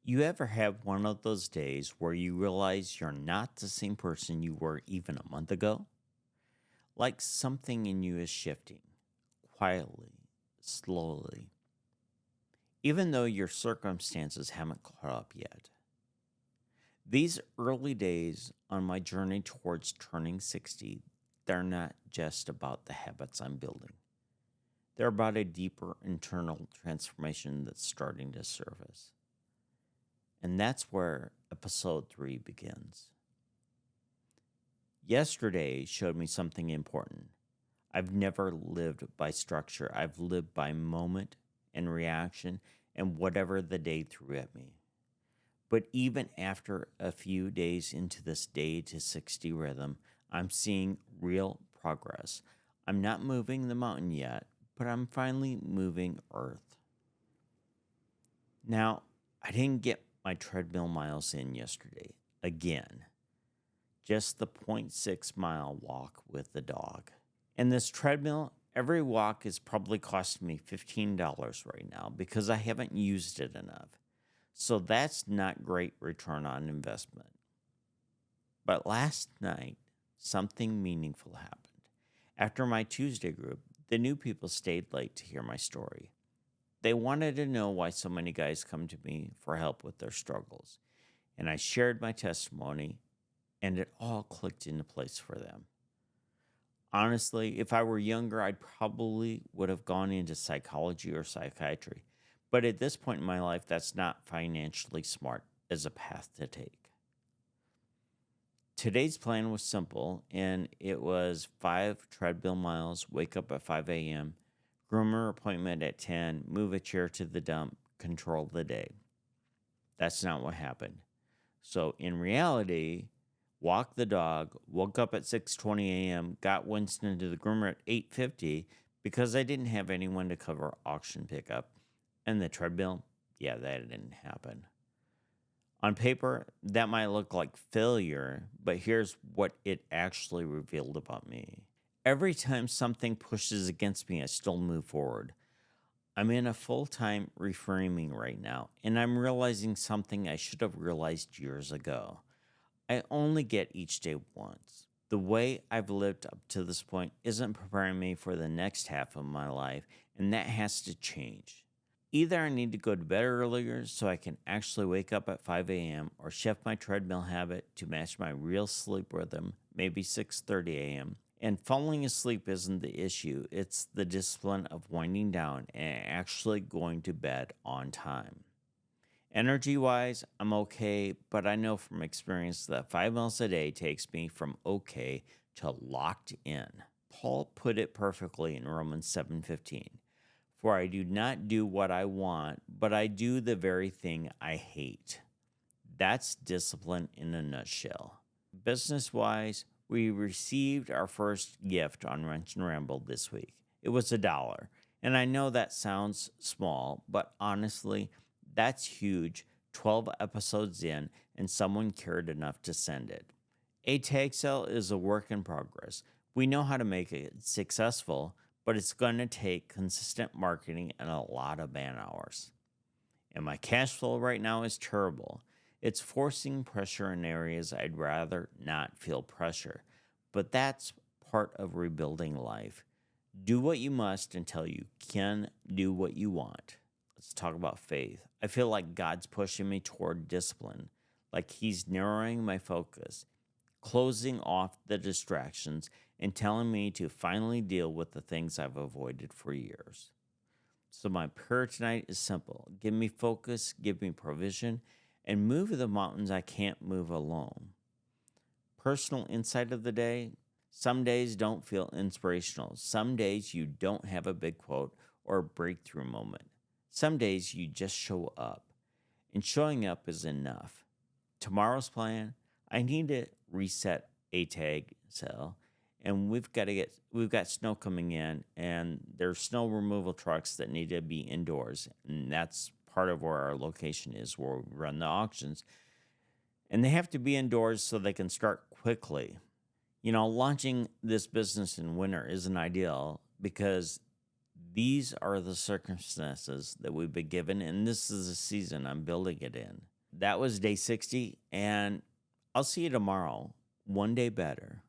You ever have one of those days where you realize you're not the same person you were even a month ago? Like something in you is shifting quietly, slowly, even though your circumstances haven't caught up yet. These early days on my journey towards turning 60, they're not just about the habits I'm building. They're about a deeper internal transformation that's starting to surface. And that's where episode 3 begins. Yesterday showed me something important. I've never lived by structure. I've lived by moment and reaction and whatever the day threw at me. But even after a few days into this day to 60 rhythm, I'm seeing real progress. I'm not moving the mountain yet, but I'm finally moving earth. Now, I didn't get my treadmill miles in yesterday. Again, just the .6 mile walk with the dog. And this treadmill, every walk is probably costing me $15 right now because I haven't used it enough. So that's not great return on investment. But last night, something meaningful happened. After my Tuesday group, the new people stayed late to hear my story. They wanted to know why so many guys come to me for help with their struggles. And I shared my testimony, and it all clicked into place for them. Honestly, if I were younger, I probably would have gone into psychology or psychiatry. But at this point in my life, that's not financially smart as a path to take. Today's plan was simple, and it was 5 treadmill miles, wake up at 5 a.m., groomer appointment at 10, move a chair to the dump, control the day. That's not what happened. So in reality, walked the dog, woke up at 6:20 a.m., got Winston to the groomer at 8:50 because I didn't have anyone to cover auction pickup. And the treadmill, yeah, that didn't happen. On paper, that might look like failure, but here's what it actually revealed about me. Every time something pushes against me, I still move forward. I'm in a full-time reframing right now, and I'm realizing something I should have realized years ago. I only get each day once. The way I've lived up to this point isn't preparing me for the next half of my life, and that has to change. Either I need to go to bed earlier so I can actually wake up at 5 a.m. or shift my treadmill habit to match my real sleep rhythm, maybe 6:30 a.m. And falling asleep isn't the issue, it's the discipline of winding down and actually going to bed on time. Energy wise, I'm okay, but I know from experience that 5 miles a day takes me from okay to locked in. Paul put it perfectly in Romans 7:15. For I do not do what I want, but I do the very thing I hate. That's discipline in a nutshell. Business wise, we received our first gift on Wrench and Ramble this week. It was $1. And I know that sounds small, but honestly, that's huge. 12 episodes in, and someone cared enough to send it. A tag sale is a work in progress. We know how to make it successful, but it's going to take consistent marketing and a lot of man hours. And my cash flow right now is terrible. It's forcing pressure in areas I'd rather not feel pressure. But that's part of rebuilding life. Do what you must until you can do what you want. Let's talk about faith. I feel like God's pushing me toward discipline, like He's narrowing my focus, closing off the distractions, and telling me to finally deal with the things I've avoided for years. So my prayer tonight is simple. Give me focus, give me provision, and move the mountains I can't move alone. Personal insight of the day. Some days don't feel inspirational. Some days you don't have a big quote or a breakthrough moment. Some days you just show up. And showing up is enough. Tomorrow's plan, I need to reset a tag sale. And we've got snow coming in, and there's snow removal trucks that need to be indoors. And that's part of where our location is, where we run the auctions. And they have to be indoors so they can start quickly. You know, launching this business in winter isn't ideal because these are the circumstances that we've been given, and this is the season I'm building it in. that was day 60, and I'll see you tomorrow. One day better.